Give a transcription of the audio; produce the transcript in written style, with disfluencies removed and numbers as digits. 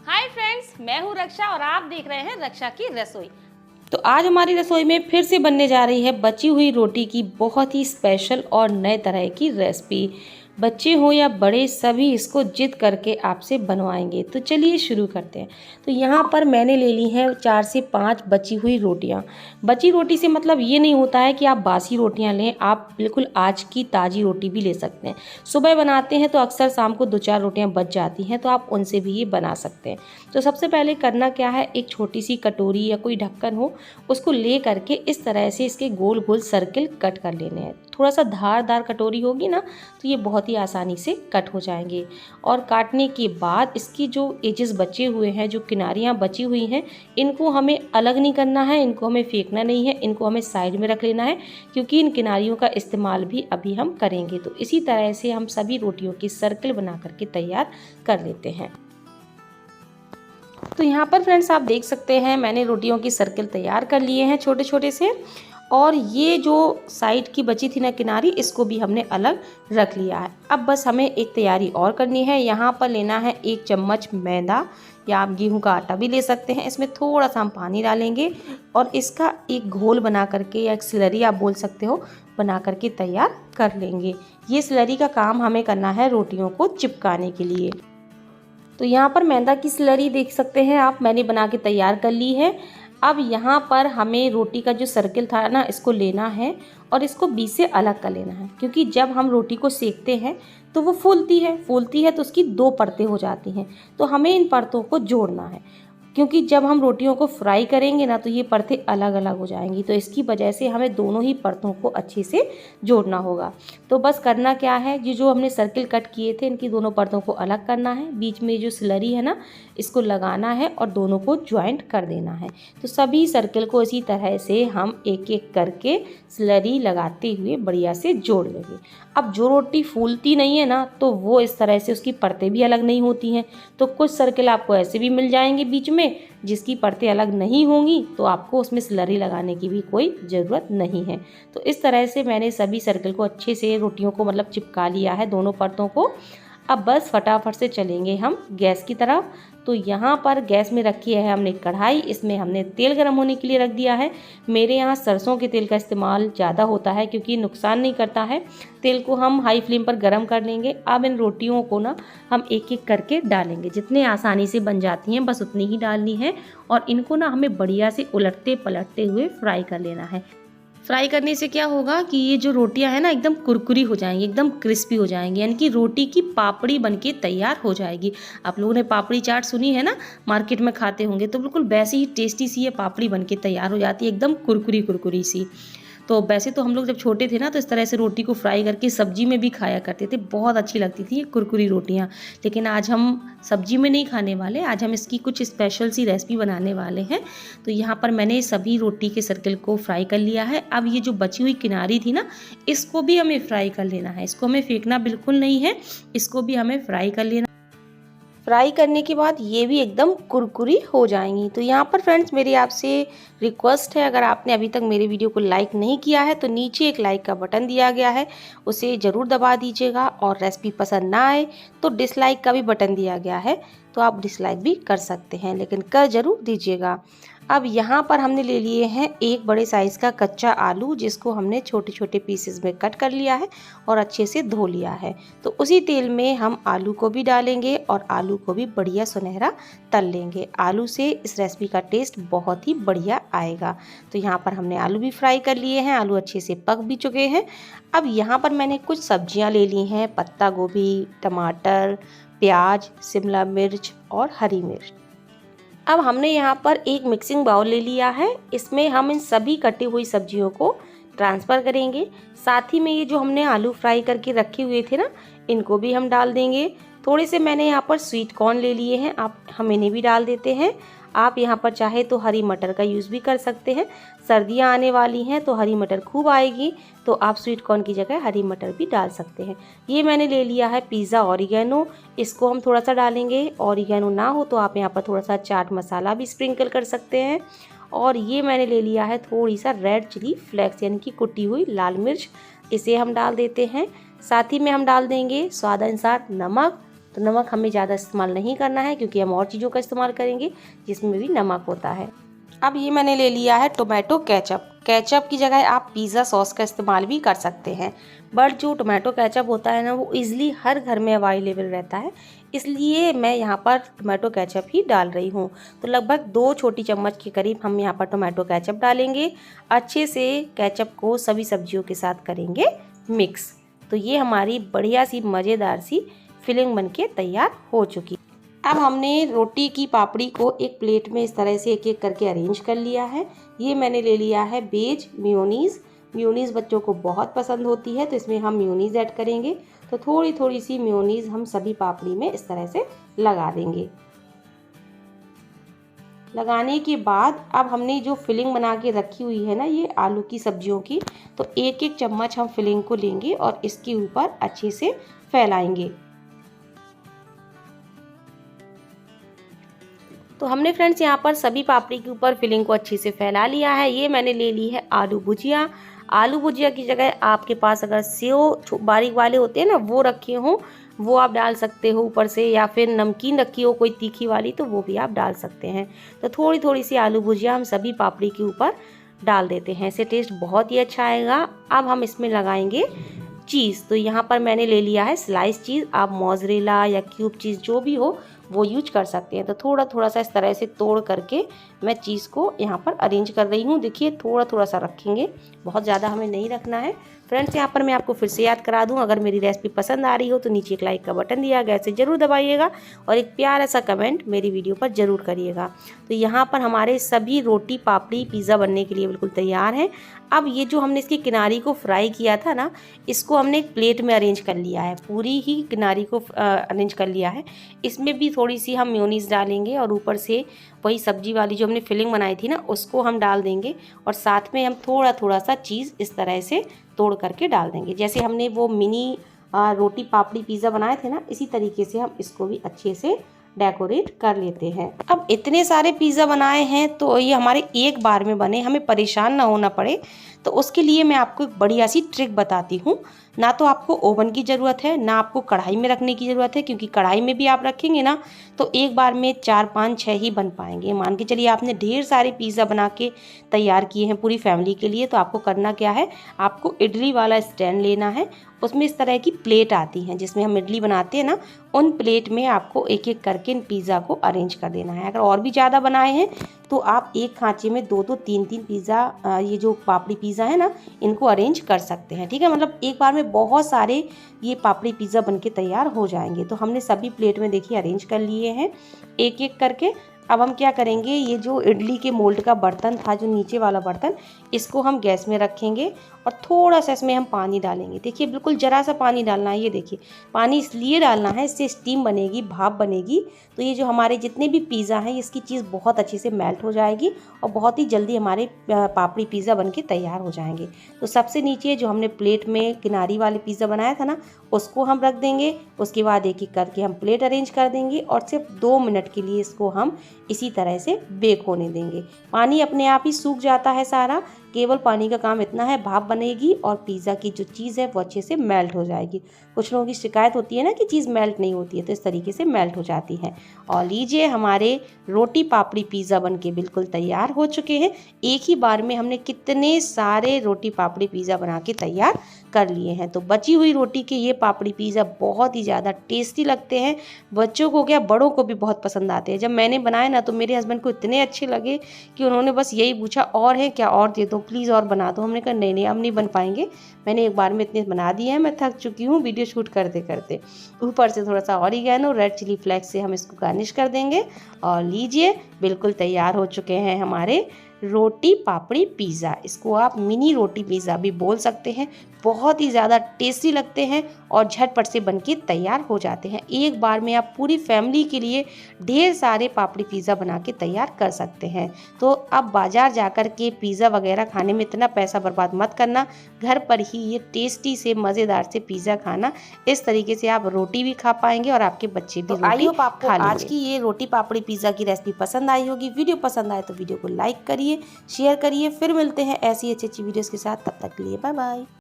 Hi friends, मैं हूँ रक्षा और आप देख रहे हैं रक्षा की रसोई। तो आज हमारी रसोई में फिर से बनने जा रही है बची हुई रोटी की बहुत ही स्पेशल और नए तरह की रेसिपी। बच्चे हो या बड़े सभी इसको जिद करके आपसे बनवाएंगे। तो चलिए शुरू करते हैं। तो यहाँ पर मैंने ले ली है 4 से 5 बची हुई रोटियाँ। बची रोटी से मतलब ये नहीं होता है कि आप बासी रोटियाँ लें, आप बिल्कुल आज की ताज़ी रोटी भी ले सकते हैं। सुबह बनाते हैं तो अक्सर शाम को 2-4 रोटियाँ बच जाती हैं, तो आप उनसे भी ये बना सकते हैं। तो सबसे पहले करना क्या है, एक छोटी सी कटोरी या कोई ढक्कन हो उसको ले करके इस तरह से इसके गोल गोल सर्किल कट कर लेने हैं। थोड़ा सा धारदार कटोरी होगी ना तो ये बहुत ही आसानी से कट हो जाएंगे। और काटने के बाद इसकी जो एजेस बचे हुए हैं, जो किनारियाँ बची हुई हैं, इनको हमें अलग नहीं करना है, इनको हमें फेंकना नहीं है, इनको हमें साइड में रख लेना है, क्योंकि इन किनारियों का इस्तेमाल भी अभी हम करेंगे। तो इसी तरह से हम सभी रोटियों की सर्किल बना करके तैयार कर लेते हैं। तो यहाँ पर फ्रेंड्स आप देख सकते हैं मैंने रोटियों की सर्किल तैयार कर लिए हैं छोटे छोटे से। और ये जो साइड की बची थी ना किनारी, इसको भी हमने अलग रख लिया है। अब बस हमें एक तैयारी और करनी है। यहाँ पर लेना है 1 चम्मच मैदा, या आप गेहूं का आटा भी ले सकते हैं। इसमें थोड़ा सा हम पानी डालेंगे और इसका एक घोल बना करके, या एक स्लरी आप बोल सकते हो, बना करके तैयार कर लेंगे। ये स्लरी का काम हमें करना है रोटियों को चिपकाने के लिए। तो यहाँ पर मैदा की स्लरी देख सकते हैं आप, मैंने बना के तैयार कर ली है। अब यहाँ पर हमें रोटी का जो सर्किल था ना, इसको लेना है और इसको बीच से अलग कर लेना है, क्योंकि जब हम रोटी को सेकते हैं तो वो फूलती है तो उसकी 2 परतें हो जाती हैं। तो हमें इन परतों को जोड़ना है, क्योंकि जब हम रोटियों को फ्राई करेंगे ना तो ये परतें अलग अलग हो जाएंगी। तो इसकी वजह से हमें दोनों ही परतों को अच्छे से जोड़ना होगा। तो बस करना क्या है, ये जो हमने सर्किल कट किए थे इनकी दोनों परतों को अलग करना है, बीच में जो स्लरी है ना इसको लगाना है और दोनों को ज्वाइंट कर देना है। तो सभी सर्किल को इसी तरह से हम एक एक करके स्लरी लगाते हुए बढ़िया से जोड़ लेंगे। अब जो रोटी फूलती नहीं है ना, तो वो इस तरह से उसकी परतें भी अलग नहीं होती हैं। तो कुछ सर्किल आपको ऐसे भी मिल जाएंगे बीच में जिसकी परतें अलग नहीं होंगी, तो आपको उसमें स्लरी लगाने की भी कोई ज़रूरत नहीं है। तो इस तरह से मैंने सभी सर्किल को अच्छे से रोटियों को मतलब चिपका लिया है, दोनों परतों को। अब बस फटाफट से चलेंगे हम गैस की तरफ। तो यहाँ पर गैस में रखी है हमने कढ़ाई, इसमें हमने तेल गर्म होने के लिए रख दिया है। मेरे यहाँ सरसों के तेल का इस्तेमाल ज़्यादा होता है, क्योंकि नुकसान नहीं करता है। तेल को हम हाई फ्लेम पर गर्म कर लेंगे। अब इन रोटियों को ना हम एक एक करके डालेंगे, जितने आसानी से बन जाती हैं बस उतनी ही डालनी है। और इनको ना हमें बढ़िया से उलटते पलटते हुए फ्राई कर लेना है। फ्राई करने से क्या होगा कि ये जो रोटियां हैं ना एकदम कुरकुरी हो जाएंगी, एकदम क्रिस्पी हो जाएंगी, यानी कि रोटी की पापड़ी बनके तैयार हो जाएगी। आप लोगों ने पापड़ी चाट सुनी है ना, मार्केट में खाते होंगे, तो बिल्कुल वैसी ही टेस्टी सी ये पापड़ी बनके तैयार हो जाती है, एकदम कुरकुरी कुरकुरी सी। तो वैसे तो हम लोग जब छोटे थे ना तो इस तरह से रोटी को फ्राई करके सब्जी में भी खाया करते थे, बहुत अच्छी लगती थी ये कुरकुरी रोटियाँ। लेकिन आज हम सब्जी में नहीं खाने वाले, आज हम इसकी कुछ स्पेशल सी रेसिपी बनाने वाले हैं। तो यहाँ पर मैंने सभी रोटी के सर्कल को फ्राई कर लिया है। अब ये जो बची हुई किनारी थी ना, इसको भी हमें फ्राई कर लेना है। इसको हमें फेंकना बिल्कुल नहीं है, इसको भी हमें फ्राई कर लेना। फ्राई करने के बाद ये भी एकदम कुरकुरी हो जाएंगी। तो यहाँ पर फ्रेंड्स मेरी आपसे रिक्वेस्ट है, अगर आपने अभी तक मेरे वीडियो को लाइक नहीं किया है तो नीचे एक लाइक का बटन दिया गया है, उसे ज़रूर दबा दीजिएगा। और रेसिपी पसंद ना आए तो डिसलाइक का भी बटन दिया गया है, तो आप डिसलाइक भी कर सकते हैं, लेकिन कर ज़रूर दीजिएगा। अब यहाँ पर हमने ले लिए हैं 1 बड़े साइज़ का कच्चा आलू, जिसको हमने छोटे छोटे पीसेस में कट कर लिया है और अच्छे से धो लिया है। तो उसी तेल में हम आलू को भी डालेंगे और आलू को भी बढ़िया सुनहरा तल लेंगे। आलू से इस रेसिपी का टेस्ट बहुत ही बढ़िया आएगा। तो यहाँ पर हमने आलू भी फ्राई कर लिए हैं, आलू अच्छे से पक भी चुके हैं। अब यहाँ पर मैंने कुछ सब्जियाँ ले ली हैं, पत्ता गोभी, टमाटर, प्याज, शिमला मिर्च और हरी मिर्च। अब हमने यहाँ पर एक मिक्सिंग बाउल ले लिया है, इसमें हम इन सभी कटी हुई सब्जियों को ट्रांसफ़र करेंगे। साथ ही में ये जो हमने आलू फ्राई करके रखे हुए थे ना, इनको भी हम डाल देंगे। थोड़े से मैंने यहाँ पर स्वीट कॉर्न ले लिए हैं, हम इन्हें भी डाल देते हैं। आप यहाँ पर चाहे तो हरी मटर का यूज़ भी कर सकते हैं। सर्दियाँ आने वाली हैं तो हरी मटर खूब आएगी, तो आप स्वीट कॉर्न की जगह हरी मटर भी डाल सकते हैं। ये मैंने ले लिया है पिज़्ज़ा ऑरिगेनो, इसको हम थोड़ा सा डालेंगे। ऑरिगेनो ना हो तो आप यहाँ पर थोड़ा सा चाट मसाला भी स्प्रिंकल कर सकते हैं। और ये मैंने ले लिया है थोड़ी सा रेड चिली फ्लेक्स, यानी कि कुटी हुई लाल मिर्च, इसे हम डाल देते हैं। साथ ही में हम डाल देंगे स्वाद अनुसार नमक तो नमक हमें ज़्यादा इस्तेमाल नहीं करना है, क्योंकि हम और चीज़ों का इस्तेमाल करेंगे जिसमें भी नमक होता है। अब ये मैंने ले लिया है टोमेटो केचप। केचप की जगह आप पिज़्ज़ा सॉस का इस्तेमाल भी कर सकते हैं, बट जो टोमेटो केचप होता है ना, वो ईज़िली हर घर में अवेलेबल रहता है, इसलिए मैं यहाँ पर टोमेटो केचप ही डाल रही हूँ। तो लगभग 2 छोटी चम्मच के करीब हम यहाँ पर टोमेटो केचप डालेंगे। अच्छे से केचप को सभी सब्जियों के साथ करेंगे मिक्स। तो ये हमारी बढ़िया सी मज़ेदार सी फिलिंग बनके तैयार हो चुकी। अब हमने रोटी की पापड़ी को एक प्लेट में इस तरह से एक एक करके अरेंज कर लिया है। ये मैंने ले लिया है वेज मेयोनीज़। मेयोनीज़ बच्चों को बहुत पसंद होती है, तो इसमें हम मेयोनीज़ ऐड करेंगे। तो थोड़ी थोड़ी सी मेयोनीज़ हम सभी पापड़ी में इस तरह से लगा देंगे। लगाने के बाद अब हमने जो फिलिंग बना के रखी हुई है ना, ये आलू की सब्जियों की, तो एक एक चम्मच हम फिलिंग को लेंगे और इसके ऊपर अच्छे से फैलाएंगे। तो हमने फ्रेंड्स यहाँ पर सभी पापड़ी के ऊपर फिलिंग को अच्छे से फैला लिया है। ये मैंने ले ली है आलू भुजिया। आलू भुजिया की जगह आपके पास अगर सेव बारीक वाले होते हैं ना, वो रखे हों, वो आप डाल सकते हो ऊपर से, या फिर नमकीन रखी हो कोई तीखी वाली, तो वो भी आप डाल सकते हैं। तो थोड़ी थोड़ी सी आलू भुजिया हम सभी पापड़ी के ऊपर डाल देते हैं, इससे टेस्ट बहुत ही अच्छा आएगा। अब हम इसमें लगाएंगे चीज़। तो यहाँ पर मैंने ले लिया है स्लाइस चीज़। आप मोज़रेला या क्यूब चीज़ जो भी हो वो यूज कर सकते हैं। तो थोड़ा थोड़ा सा इस तरह से तोड़ करके मैं चीज़ को यहाँ पर अरेंज कर रही हूँ। देखिए थोड़ा थोड़ा सा रखेंगे, बहुत ज़्यादा हमें नहीं रखना है। फ्रेंड्स यहाँ पर मैं आपको फिर से याद करा दूँ, अगर मेरी रेसिपी पसंद आ रही हो तो नीचे एक लाइक का बटन दिया गया है, ज़रूर दबाइएगा और एक प्यारा सा कमेंट मेरी वीडियो पर ज़रूर करिएगा। तो यहाँ पर हमारे सभी रोटी पापड़ी पिज़्ज़ा बनने के लिए बिल्कुल तैयार हैं। अब ये जो हमने इसकी किनारी को फ्राई किया था ना, इसको हमने एक प्लेट में अरेंज कर लिया है, पूरी ही किनारी को अरेंज कर लिया है। इसमें भी थोड़ी सी हम मेयोनीज़ डालेंगे और ऊपर से वही सब्जी वाली जो हमने फिलिंग बनाई थी ना, उसको हम डाल देंगे और साथ में हम थोड़ा थोड़ा सा चीज़ इस तरह से तोड़ करके डाल देंगे। जैसे हमने वो मिनी रोटी पापड़ी पिज़्ज़ा बनाए थे ना, इसी तरीके से हम इसको भी अच्छे से डेकोरेट कर लेते हैं। अब इतने सारे पिज़्ज़ा बनाए हैं तो ये हमारे एक बार में बने, हमें परेशान ना होना पड़े। तो उसके लिए मैं आपको एक बढ़िया सी ट्रिक बताती हूँ। ना तो आपको ओवन की ज़रूरत है, ना आपको कढ़ाई में रखने की ज़रूरत है, क्योंकि कढ़ाई में भी आप रखेंगे ना तो एक बार में 4, 5, 6 ही बन पाएंगे। मान के चलिए आपने ढेर सारे पिज़्ज़ा बना के तैयार किए हैं पूरी फैमिली के लिए, तो आपको करना क्या है, आपको इडली वाला स्टैंड लेना है। उसमें इस तरह की प्लेट आती हैं जिसमें हम इडली बनाते हैं ना, उन प्लेट में आपको एक एक करके इन पिज़्ज़ा को अरेंज कर देना है। अगर और भी ज़्यादा बनाए हैं तो आप एक खांचे में 2-2, 3-3 पिज़्ज़ा, ये जो पापड़ी पिज़्ज़ा है ना, इनको अरेंज कर सकते हैं। ठीक है, मतलब एक बार में बहुत सारे ये पापड़ी पिज़्ज़ा बनके तैयार हो जाएंगे। तो हमने सभी प्लेट में देखिए अरेंज कर लिए हैं एक एक करके। अब हम क्या करेंगे, ये जो इडली के मोल्ड का बर्तन था, जो नीचे वाला बर्तन, इसको हम गैस में रखेंगे और थोड़ा सा इसमें हम पानी डालेंगे। देखिए बिल्कुल ज़रा सा पानी डालना है। ये देखिए पानी इसलिए डालना है, इससे स्टीम बनेगी, भाप बनेगी। तो ये जो हमारे जितने भी पिज़्ज़ा हैं, इसकी चीज़ बहुत अच्छे से मेल्ट हो जाएगी और बहुत ही जल्दी हमारे पापड़ी पिज़्ज़ा बनके तैयार हो जाएंगे। तो सबसे नीचे जो हमने प्लेट में किनारी वाले पिज़्ज़ा बनाया था ना, उसको हम रख देंगे। उसके बाद एक एक करके हम प्लेट अरेंज कर देंगे और सिर्फ 2 मिनट के लिए इसको हम इसी तरह से बेक होने देंगे। पानी अपने आप ही सूख जाता है सारा, केवल पानी का काम इतना है, भाप बनेगी और पिज़्ज़ा की जो चीज़ है वो अच्छे से मेल्ट हो जाएगी। कुछ लोगों की शिकायत होती है ना कि चीज़ मेल्ट नहीं होती है, तो इस तरीके से मेल्ट हो जाती है। और लीजिए हमारे रोटी पापड़ी पिज़्ज़ा बनके बिल्कुल तैयार हो चुके हैं। एक ही बार में हमने कितने सारे रोटी पापड़ी पिज़्ज़ा बना के तैयार कर लिए हैं। तो बची हुई रोटी के ये पापड़ी पिज़्ज़ा बहुत ही ज़्यादा टेस्टी लगते हैं। बच्चों को क्या, बड़ों को भी बहुत पसंद आते हैं। जब मैंने बनाए ना तो मेरे हस्बैंड को इतने अच्छे लगे कि उन्होंने बस यही पूछा, और है क्या, और दे दो प्लीज़, और बना दो। हमने कहा नहीं नहीं, अब नहीं बन पाएंगे, मैंने एक बार में इतने बना दिए हैं, मैं थक चुकी हूँ वीडियो शूट करते करते। ऊपर से थोड़ा सा ऑरिगेनो, रेड चिली फ्लेक्स से हम इसको गार्निश कर देंगे। और लीजिए बिल्कुल तैयार हो चुके हैं हमारे रोटी पापड़ी पिज़्ज़ा। इसको आप मिनी रोटी पिज़्ज़ा भी बोल सकते हैं। बहुत ही ज़्यादा टेस्टी लगते हैं और झटपट से बनके तैयार हो जाते हैं। एक बार में आप पूरी फैमिली के लिए ढेर सारे पापड़ी पिज़्ज़ा बना के तैयार कर सकते हैं। तो अब बाज़ार जाकर के पिज़्ज़ा वगैरह खाने में इतना पैसा बर्बाद मत करना, घर पर ही ये टेस्टी से मज़ेदार से पिज़्ज़ा खाना। इस तरीके से आप रोटी भी खा पाएंगे और आपके बच्चे भी रोटी आपको खा लेंगे। आज की ये रोटी पापड़ी पिज़्ज़ा की रेसिपी पसंद आई होगी। वीडियो पसंद आए तो वीडियो को लाइक करिए, शेयर करिए। फिर मिलते हैं ऐसी अच्छी वीडियोज़ के साथ, तब तक के लिए बाय बाय।